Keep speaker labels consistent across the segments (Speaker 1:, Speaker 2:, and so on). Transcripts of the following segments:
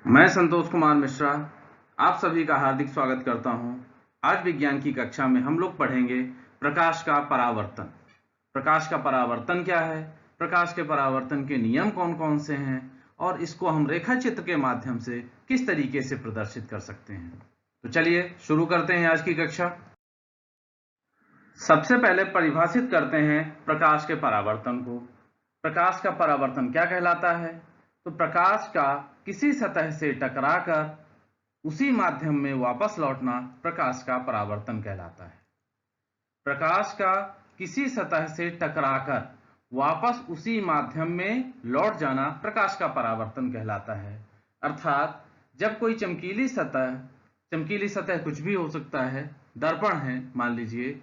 Speaker 1: मैं संतोष कुमार मिश्रा आप सभी का हार्दिक स्वागत करता हूं। आज विज्ञान की कक्षा में हम लोग पढ़ेंगे प्रकाश का परावर्तन। प्रकाश का परावर्तन क्या है, प्रकाश के परावर्तन के नियम कौन कौन से हैं और इसको हम रेखा चित्र के माध्यम से किस तरीके से प्रदर्शित कर सकते हैं। तो चलिए शुरू करते हैं आज की कक्षा। सबसे पहले परिभाषित करते हैं प्रकाश के परावर्तन को। प्रकाश का परावर्तन क्या कहलाता है? तो प्रकाश का किसी सतह से टकराकर उसी माध्यम में वापस लौटना प्रकाश का परावर्तन कहलाता है। प्रकाश का किसी सतह से टकराकर वापस उसी माध्यम में लौट जाना प्रकाश का परावर्तन कहलाता है। अर्थात जब कोई चमकीली सतह कुछ भी हो सकता है, दर्पण है मान लीजिए,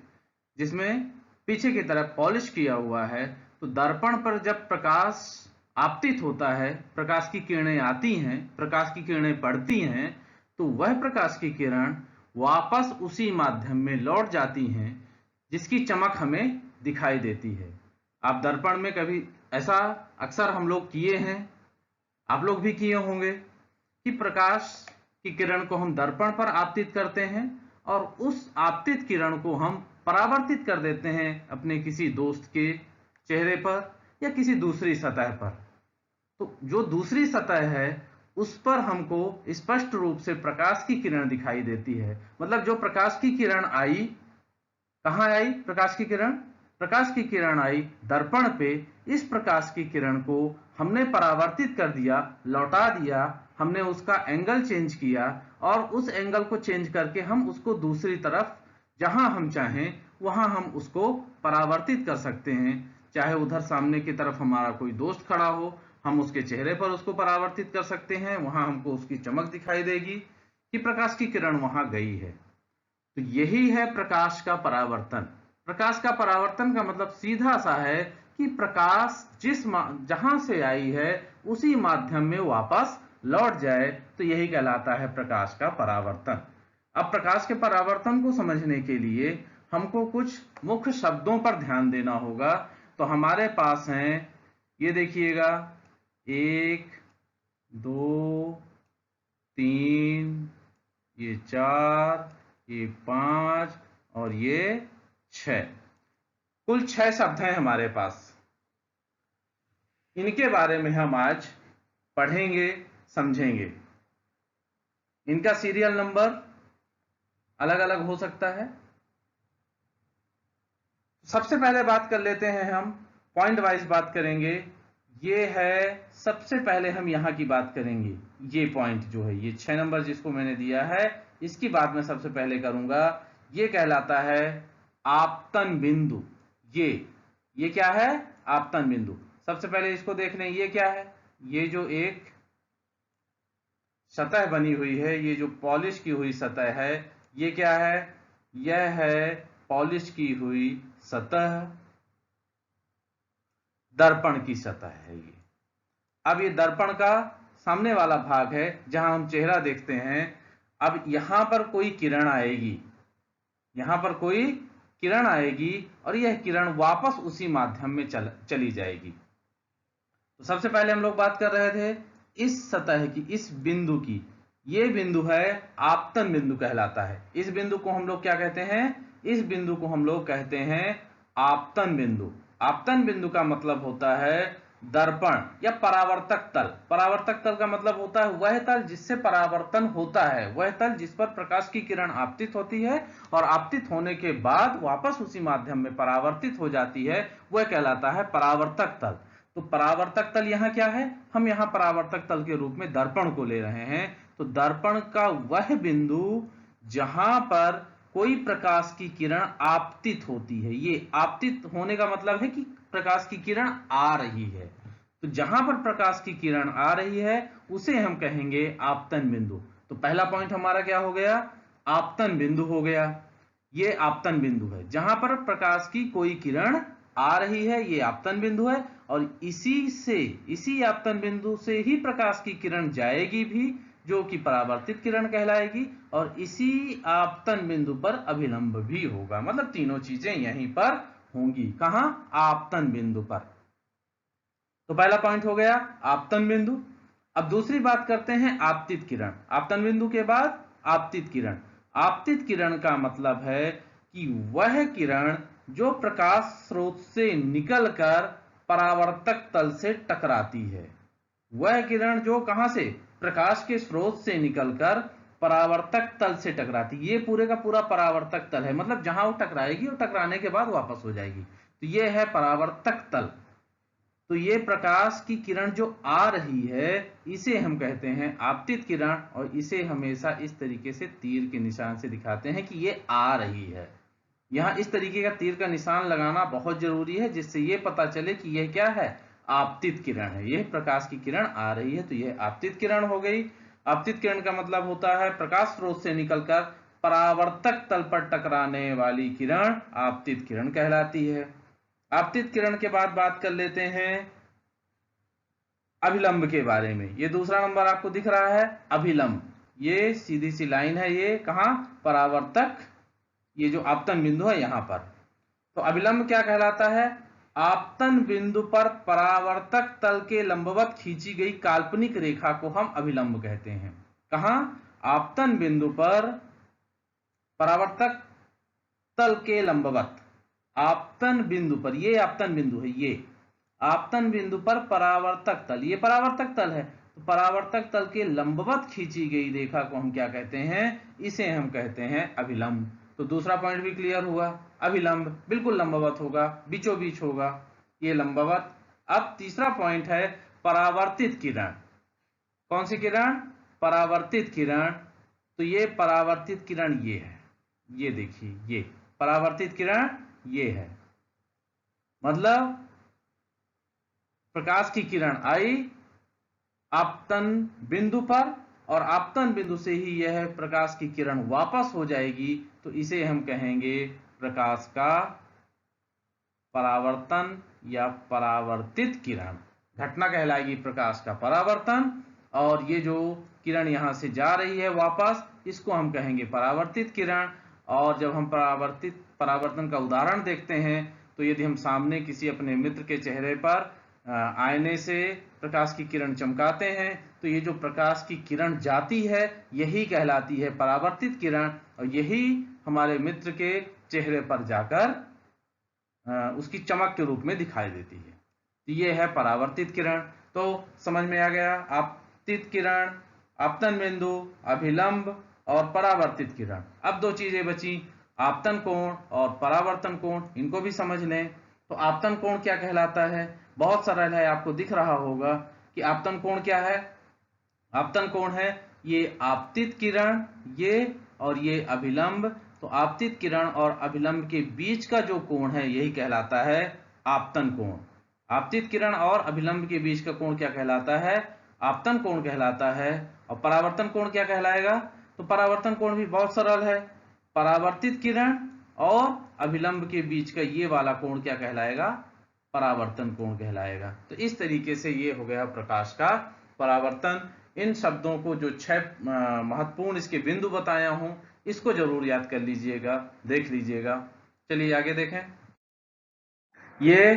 Speaker 1: जिसमें पीछे की तरफ पॉलिश किया हुआ है, तो दर्पण पर जब प्रकाश आपतित होता है, प्रकाश की किरणें आती हैं, प्रकाश की किरणें पड़ती हैं, तो वह प्रकाश की किरण वापस उसी माध्यम में लौट जाती हैं जिसकी चमक हमें दिखाई देती है। आप दर्पण में कभी ऐसा अक्सर हम लोग किए हैं, आप लोग भी किए होंगे कि प्रकाश की किरण को हम दर्पण पर आपतित करते हैं और उस आपतित किरण को हम परावर्तित कर देते हैं अपने किसी दोस्त के चेहरे पर या किसी दूसरी सतह पर। तो जो दूसरी सतह है उस पर हमको स्पष्ट रूप से प्रकाश की किरण दिखाई देती है। मतलब जो प्रकाश की किरण आई, कहाँ आई प्रकाश की किरण आई दर्पण पे। इस प्रकाश की किरण को हमने परावर्तित कर दिया, लौटा दिया, हमने उसका एंगल चेंज किया और उस एंगल को चेंज करके हम उसको दूसरी तरफ जहां हम चाहें वहां हम उसको परावर्तित कर सकते हैं। चाहे उधर सामने की तरफ हमारा कोई दोस्त खड़ा हो, हम उसके चेहरे पर उसको परावर्तित कर सकते हैं, वहां हमको उसकी चमक दिखाई देगी कि प्रकाश की किरण वहां गई है। तो यही है प्रकाश का परावर्तन। प्रकाश का परावर्तन का मतलब सीधा सा है कि प्रकाश जहां से आई है उसी माध्यम में वापस लौट जाए, तो यही कहलाता है प्रकाश का परावर्तन। अब प्रकाश के परावर्तन को समझने के लिए हमको कुछ मुख्य शब्दों पर ध्यान देना होगा। तो हमारे पास हैं, ये देखिएगा, 1 2 3, ये 4, ये 5 और ये 6। कुल 6 शब्द हैं हमारे पास। इनके बारे में हम आज पढ़ेंगे, समझेंगे। इनका सीरियल नंबर अलग अलग हो सकता है। सबसे पहले बात कर लेते हैं, हम पॉइंट वाइज बात करेंगे। ये है, सबसे पहले हम यहां की बात करेंगे। ये पॉइंट जो है, ये 6 नंबर जिसको मैंने दिया है, इसकी बात मैं सबसे पहले करूंगा। ये कहलाता है आपतन बिंदु। ये क्या है? आपतन बिंदु। सबसे पहले इसको देख लें, ये क्या है? ये जो एक सतह बनी हुई है, ये जो पॉलिश की हुई सतह है, ये क्या है? यह है पॉलिश की हुई सतह, दर्पण की सतह है ये। अब ये दर्पण का सामने वाला भाग है जहां हम चेहरा देखते हैं। अब यहां पर कोई किरण आएगी, यहां पर कोई किरण आएगी और यह किरण वापस उसी माध्यम में चली जाएगी। तो सबसे पहले हम लोग बात कर रहे थे इस सतह की, इस बिंदु की। ये बिंदु है आपतन बिंदु कहलाता है। इस बिंदु को हम लोग क्या कहते हैं? इस बिंदु को हम लोग कहते हैं आपतन बिंदु। आपतन बिंदु का मतलब होता है दर्पण या परावर्तक तल। परावर्तक तल का मतलब होता है वह तल जिससे परावर्तन होता है, वह तल जिस पर प्रकाश की किरण आपतित होती है और आपतित होने के बाद वापस उसी माध्यम में परावर्तित हो जाती है, वह कहलाता है परावर्तक तल। तो परावर्तक तल यहाँ क्या है? हम यहाँ परावर्तक तल के रूप में दर्पण को ले रहे हैं। तो दर्पण का वह बिंदु जहां पर कोई प्रकाश की किरण आपतित होती है। ये आपतित होने का मतलब है कि प्रकाश की किरण आ रही है। तो जहां पर प्रकाश की किरण आ रही है उसे हम कहेंगे आपतन बिंदु। तो पहला पॉइंट हमारा क्या हो गया? आपतन बिंदु हो गया। ये आपतन बिंदु है जहां पर प्रकाश की कोई किरण आ रही है, ये आपतन बिंदु है। और इसी आपतन बिंदु से ही प्रकाश की किरण जाएगी भी, जो कि परावर्तित किरण कहलाएगी, और इसी आपतन बिंदु पर अभिलंब भी होगा। मतलब तीनों चीजें यहीं पर होंगी। कहां? आपतन बिंदु पर। तो पहला पॉइंट हो गया आपतन बिंदु। अब दूसरी बात करते हैं आपतित किरण। आपतन बिंदु के बाद आपतित किरण। आपतित किरण का मतलब है कि वह किरण जो प्रकाश स्रोत से निकलकर परावर्तक तल से टकराती है। वह किरण जो कहां से, प्रकाश के स्रोत से निकलकर परावर्तक तल से टकराती, ये पूरे का पूरा परावर्तक तल है, मतलब जहां वो टकराएगी और टकराने के बाद वापस हो जाएगी, तो ये है परावर्तक तल। तो ये प्रकाश की किरण जो आ रही है इसे हम कहते हैं आपतित किरण, और इसे हमेशा इस तरीके से तीर के निशान से दिखाते हैं कि ये आ रही है। यहाँ इस तरीके का तीर का निशान लगाना बहुत जरूरी है, जिससे ये पता चले कि यह क्या है, आपतित किरण है। यह प्रकाश की किरण आ रही है तो यह आपतित किरण हो गई। आपतित किरण का मतलब होता है प्रकाश स्रोत से निकलकर परावर्तक तल पर टकराने वाली किरण आपतित किरण कहलाती है। आपतित किरण के बाद बात कर लेते हैं अभिलंब के बारे में। ये दूसरा नंबर आपको दिख रहा है अभिलंब। ये सीधी सी लाइन है, ये कहां, परावर्तक, ये जो आपतन बिंदु है यहां पर। तो अभिलंब क्या कहलाता है, आपतन बिंदु पर परावर्तक तल के लंबवत खींची गई काल्पनिक रेखा को हम अभिलंब कहते हैं। कहां, आपतन बिंदु पर परावर्तक तल के लंबवत, आपतन बिंदु पर, ये आपतन बिंदु है, ये आपतन बिंदु पर परावर्तक तल, ये परावर्तक तल है, तो परावर्तक तल के लंबवत खींची गई रेखा को हम क्या कहते हैं, इसे हम कहते हैं अभिलंब। तो दूसरा पॉइंट भी क्लियर हुआ, अभिलंब बिल्कुल लंबवत होगा, बीचों बीच होगा, ये लंबवत। अब तीसरा पॉइंट है परावर्तित किरण। कौन सी किरण, परावर्तित किरण। तो ये परावर्तित किरण ये है, ये देखिए, ये परावर्तित किरण ये है, मतलब प्रकाश की किरण आई आपतन बिंदु पर और आपतन बिंदु से ही यह प्रकाश की किरण वापस हो जाएगी, तो इसे हम कहेंगे प्रकाश का परावर्तन या परावर्तित किरण। घटना कहलाएगी प्रकाश का परावर्तन, और ये जो किरण यहां से जा रही है वापस, इसको हम कहेंगे परावर्तित किरण। और जब हम परावर्तन का उदाहरण देखते हैं, तो यदि हम सामने किसी अपने मित्र के चेहरे पर आईने से प्रकाश की किरण चमकाते हैं, तो ये जो प्रकाश की किरण जाती है यही कहलाती है परावर्तित किरण, और यही हमारे मित्र के चेहरे पर जाकर उसकी चमक के रूप में दिखाई देती है। तो ये है परावर्तित किरण। तो समझ में आ गया, आपतित किरण, आपतन बिंदु, अभिलंब और परावर्तित किरण। अब दो चीजें बची, आपतन कोण और परावर्तन कोण, इनको भी समझ लें। तो आपतन कोण क्या कहलाता है, बहुत सरल है, आपको दिख रहा होगा कि आपतन कोण क्या है। आपतन कोण है ये आपतित किरण, ये और ये अभिलंब। तो आपतित किरण और अभिलंब के बीच का जो कोण है यही कहलाता है आपतन कोण। आपतित किरण और अभिलंब के बीच का कोण क्या कहलाता है, आपतन कोण कहलाता है। और परावर्तन कोण क्या कहलाएगा, तो परावर्तन कोण भी बहुत सरल है, परावर्तित किरण और अभिलंब के बीच का ये वाला कोण क्या कहलाएगा, परावर्तन कोण कहलाएगा। तो इस तरीके से ये हो गया प्रकाश का परावर्तन। इन शब्दों को, जो 6 महत्वपूर्ण इसके बिंदु बताया हूं, इसको जरूर याद कर लीजिएगा, देख लीजिएगा। चलिए आगे देखें। ये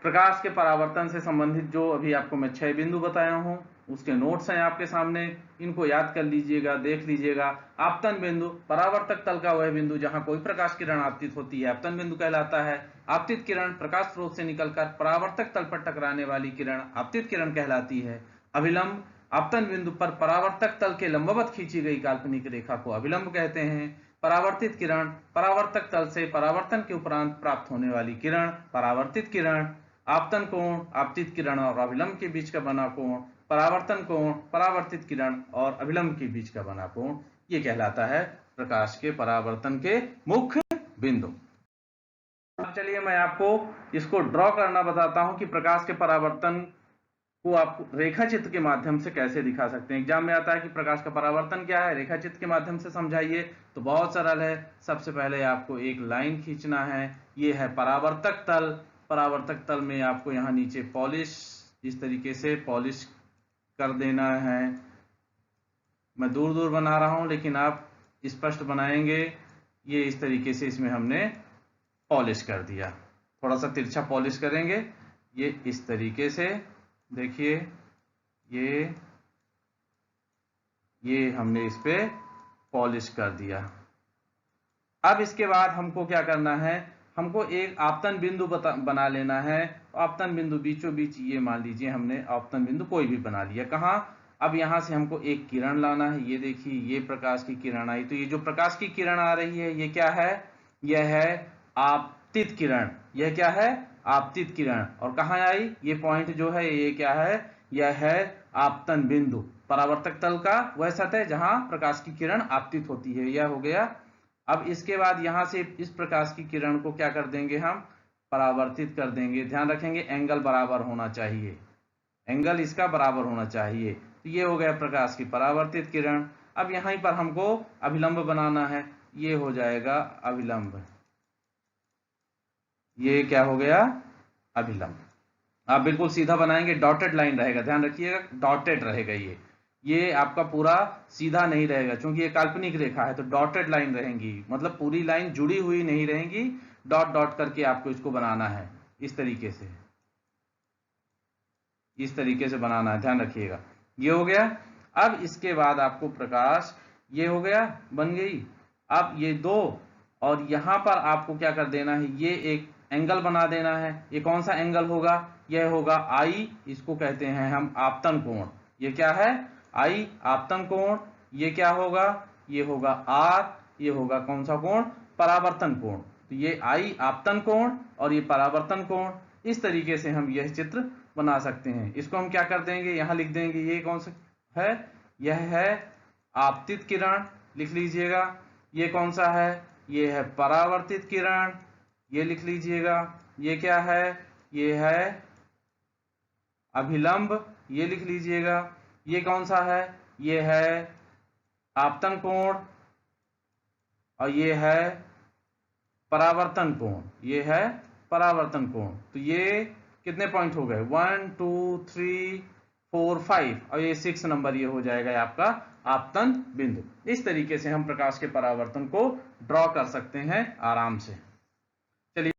Speaker 1: प्रकाश के परावर्तन से संबंधित जो अभी आपको मैं 6 बिंदु बताया हूं, उसके नोट्स हैं आपके सामने, इनको याद कर लीजिएगा, देख लीजिएगा। आपतन बिंदु, परावर्तक तल का वह बिंदु जहां कोई प्रकाश किरण आपतित होती है, आपतन बिंदु कहलाता है। आपतित किरण, प्रकाश स्रोत से निकलकर परावर्तक तल पर टकराने वाली किरण आपतित किरण कहलाती है। अभिलंब, आपतन बिंदु पर परावर्तक तल के लंबवत खींची गई काल्पनिक रेखा को अभिलंब कहते हैं। परावर्तित किरण, परावर्तक तल से परावर्तन के उपरांत प्राप्त होने वाली किरण परावर्तित किरण। आपतन कोण, आपतित किरण और अभिलंब के बीच का बना कोण परावर्तन कोण, परावर्तित किरण और अभिलंब के बीच का बना कोण, ये कहलाता है प्रकाश के परावर्तन के मुख्य बिंदु। अब चलिए मैं आपको इसको ड्रॉ करना बताता हूं कि प्रकाश के परावर्तन को आप रेखा चित्र के माध्यम से कैसे दिखा सकते हैं। एग्जाम में आता है कि प्रकाश का परावर्तन क्या है, रेखा चित्र के माध्यम से समझाइए। तो बहुत सरल है, सबसे पहले आपको एक लाइन खींचना है, ये है परावर्तक तल। परावर्तक तल में आपको यहाँ नीचे पॉलिश, इस तरीके से पॉलिश कर देना है। मैं दूर दूर बना रहा हूं, लेकिन आप स्पष्ट बनाएंगे। ये इस तरीके से इसमें हमने पॉलिश कर दिया, थोड़ा सा तिरछा पॉलिश करेंगे, ये इस तरीके से देखिए, ये ये हमने इस पे पॉलिश कर दिया। अब इसके बाद हमको क्या करना है, हमको एक आपतन बिंदु बना लेना है। आपतन बिंदु बीचों बीच, ये मान लीजिए हमने आपतन बिंदु कोई भी बना लिया। कहाँ, अब यहां से हमको एक किरण लाना है। ये देखिए, ये प्रकाश की किरण आई, तो ये जो प्रकाश की किरण आ रही है ये क्या है, यह है आपतित किरण। यह क्या है, आपतित किरण। और कहाँ आई, ये पॉइंट जो है ये क्या है, यह है आपतन बिंदु, परावर्तक तल का वह सतह जहां प्रकाश की किरण आपतित होती है। यह हो गया। अब इसके बाद यहां से इस प्रकाश की किरण को क्या कर देंगे, हम परावर्तित कर देंगे। ध्यान रखेंगे एंगल बराबर होना चाहिए, एंगल इसका बराबर होना चाहिए। तो ये हो गया प्रकाश की परावर्तित किरण। अब यहीं पर हमको अभिलंब बनाना है, ये हो जाएगा अभिलंब। ये क्या हो गया, अभिलंब। आप बिल्कुल सीधा बनाएंगे, डॉटेड लाइन रहेगा, ध्यान रखिएगा डॉटेड रहेगा। ये आपका पूरा सीधा नहीं रहेगा, क्योंकि ये काल्पनिक रेखा है, तो डॉटेड लाइन रहेंगी, मतलब पूरी लाइन जुड़ी हुई नहीं रहेंगी, डॉट डॉट करके आपको इसको बनाना है। इस तरीके से, इस तरीके से बनाना है, ध्यान रखिएगा। ये हो गया। अब इसके बाद आपको प्रकाश, ये हो गया, बन गई। अब ये दो, और यहां पर आपको क्या कर देना है, ये एक एंगल बना देना है। ये कौन सा एंगल होगा, यह होगा आई, इसको कहते हैं हम आपतन कोण। ये क्या है, आई आपतन कोण। ये क्या होगा, ये होगा आर, ये होगा कौन सा कोण, परावर्तन कोण। तो ये आई आपतन कोण और ये परावर्तन कोण। इस तरीके से हम यह चित्र बना सकते हैं। इसको हम क्या कर देंगे, यहां लिख देंगे, ये कौन सा है, यह है आपतित किरण, लिख लीजिएगा। ये कौन सा है, ये है परावर्तित किरण, ये लिख लीजिएगा। ये क्या है, ये है अभिलंब, ये लिख लीजिएगा। ये कौन सा है, ये है आपतन कोण, और ये है परावर्तन कोण, ये है परावर्तन कोण। तो ये कितने पॉइंट हो गए, 1 2 3 4 5, और ये 6 नंबर ये हो जाएगा आपका आपतन बिंदु। इस तरीके से हम प्रकाश के परावर्तन को ड्रॉ कर सकते हैं आराम से। चलिए,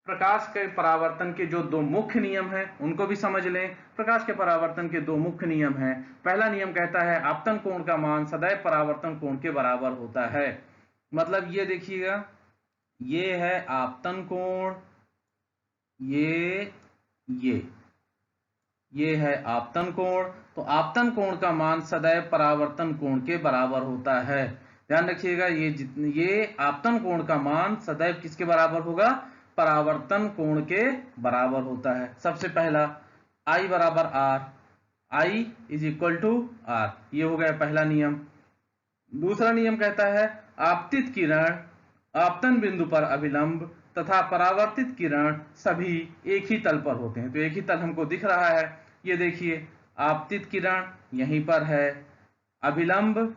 Speaker 1: प्रकाश के परावर्तन के जो दो मुख्य नियम हैं उनको भी समझ लें। प्रकाश के परावर्तन के दो मुख्य नियम हैं। पहला नियम कहता है आपतन कोण का मान सदैव परावर्तन कोण के बराबर होता है। मतलब ये देखिएगा, ये है आपतन कोण, ये है आपतन कोण। तो आपतन कोण का मान सदैव परावर्तन कोण के बराबर होता है। ध्यान रखिएगा, ये आपतन कोण का मान सदैव किसके बराबर होगा, परावर्तन कोण के बराबर होता है। सबसे पहला I बराबर R, I is equal to R, ये हो गया पहला नियम। दूसरा नियम कहता है आपतित किरण आपतन बिंदु पर अभिलंब तथा परावर्तित किरण सभी एक ही तल पर होते हैं। तो एक ही तल हमको दिख रहा है, ये देखिए आपतित किरण यहीं पर है, अभिलंब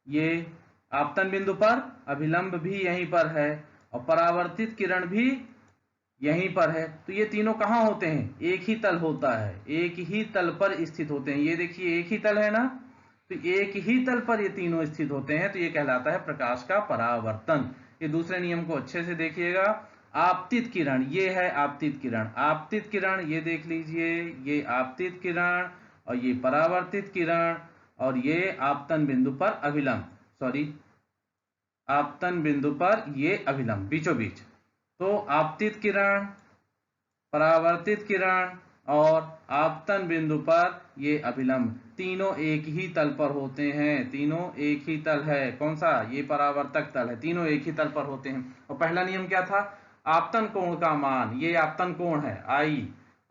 Speaker 1: ये आपतन बिंदु पर, अभिलंब भी यहीं पर है, और परावर्तित किरण भी यहीं पर है। तो ये तीनों कहाँ होते हैं, एक ही तल होता है, एक ही तल पर स्थित होते हैं। ये देखिए एक ही तल है ना, तो एक ही तल पर ये तीनों स्थित होते हैं, तो ये कहलाता है प्रकाश का परावर्तन। ये दूसरे नियम को अच्छे से देखिएगा। आपतित किरण, ये है आपतित किरण, आपतित किरण ये देख लीजिए, ये आपतित किरण और ये परावर्तित किरण, और ये आपतन बिंदु पर अभिलंब, सॉरी आपतन बिंदु पर ये अभिलंब बीचों बीच। तो आपतित किरण, परावर्तित किरण और आपतन बिंदु पर ये अभिलंब, तीनों एक ही तल पर होते हैं, तीनों एक ही तल है। कौन सा, ये परावर्तक तल है, तीनों एक ही तल पर होते हैं। और पहला नियम क्या था, आपतन कोण का मान, ये आपतन कोण है I,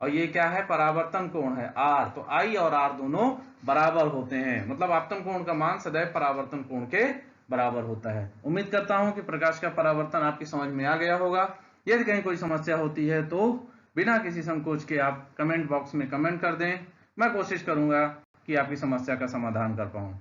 Speaker 1: और ये क्या है, परावर्तन कोण है R। तो I और R दोनों बराबर होते हैं, मतलब आपतन कोण का मान सदैव परावर्तन कोण के बराबर होता है। उम्मीद करता हूं कि प्रकाश का परावर्तन आपकी समझ में आ गया होगा। यदि कहीं कोई समस्या होती है तो बिना किसी संकोच के आप कमेंट बॉक्स में कमेंट कर दें, मैं कोशिश करूंगा कि आपकी समस्या का समाधान कर पाऊं।